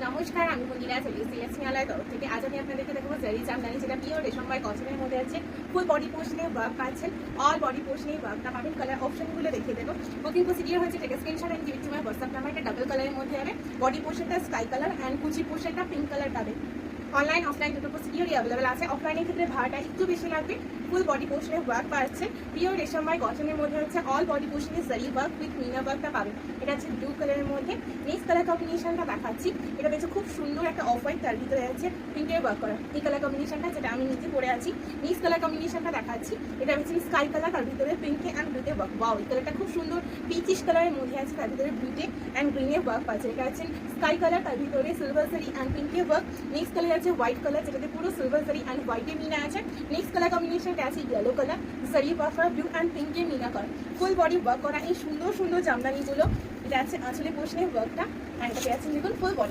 নমস্কার, আমি মন্দিরা সিলেক্সিয়ালার তরফ থেকে আজ আমি আপনাদেরকে দেখাবো জারি জামদানি, যেটা পিওর রেশম বাই কটনের মধ্যে আছে। ফুল বডি পোর্শনে ওয়ার্ক পাচ্ছেন, অল বডি পোর্শনে ওয়ার্কটা পাবেন। কালার অপশনগুলো দেখিয়ে দেবো। বুকিং প্রসিডিওর হচ্ছে take screenshot and give it to my WhatsApp number. এটা ডাবল কালারের মধ্যে হবে। বডি পোর্শনটা স্কাই কালার অ্যান্ড কুচি পোর্শনটা পিঙ্ক কালার পাবেন। অনলাইন অফলাইন দুটো প্রসিডিওরই অ্যাভেলেবেল আছে। অফলাইনের ক্ষেত্রে ভাড়াটা একটু বেশি লাগবে। ফুল বডি পোর্শনে ওয়ার্ক পাচ্ছে, পিওর রেশম বাই কটনের মধ্যে হচ্ছে। অল বডি পোর্শনে জারি ওয়ার্ক উইথ মিনা ওয়ার্কটা পাবেন। এটা হচ্ছে ব্লু কালারের মধ্যে। নেক্সট কালার কম্বিনেশনটা দেখাচ্ছি। এটা হচ্ছে খুব সুন্দর একটা অফ হোয়াইট, তার ভিতরে আছে পিঙ্কের ওয়ার্ক করা। এই কালার কম্বিনেশনটা যেটা আমি নিজে পরে আছি। নেক্সট কালার কম্বিনেশনটা দেখাচ্ছি। এটা হচ্ছে স্কাই কালার, তার ভিতরে পিঙ্কে অ্যান্ড ব্লুতে ওয়ার্ক। ওয়াও, এই কালারটা খুব সুন্দর পিচিশ কালারের মধ্যে আছে, তার ভিতরে ব্লুতে অ্যান্ড গ্রিনে ওয়ার্ক আছে। এটা হচ্ছে স্কাই কালার, তার ভিতরে সিলভার জারি অ্যান্ড পিঙ্কে ওয়ার্ক। নেক্সট কালার আছে হোয়াইট কালার, যেটাতে পুরো সিলভার জারি অ্যান্ড হোয়াইটে মিনা আছে। নেক্সট কালার কম্বিনেশনটা আছে ইয়েলো কালার, জারি ওয়ার্ক করা, ব্লু অ্যান্ড পিঙ্কে মিনা করা। ফুল বডি ওয়ার্ক করা এই সুন্দর সুন্দর জামদানিগুলো। এটা আছে আঁচলে পোর্শনে ওয়ার্কটা, অ্যান্ড এটা আছে দেখুন ফুল বডি।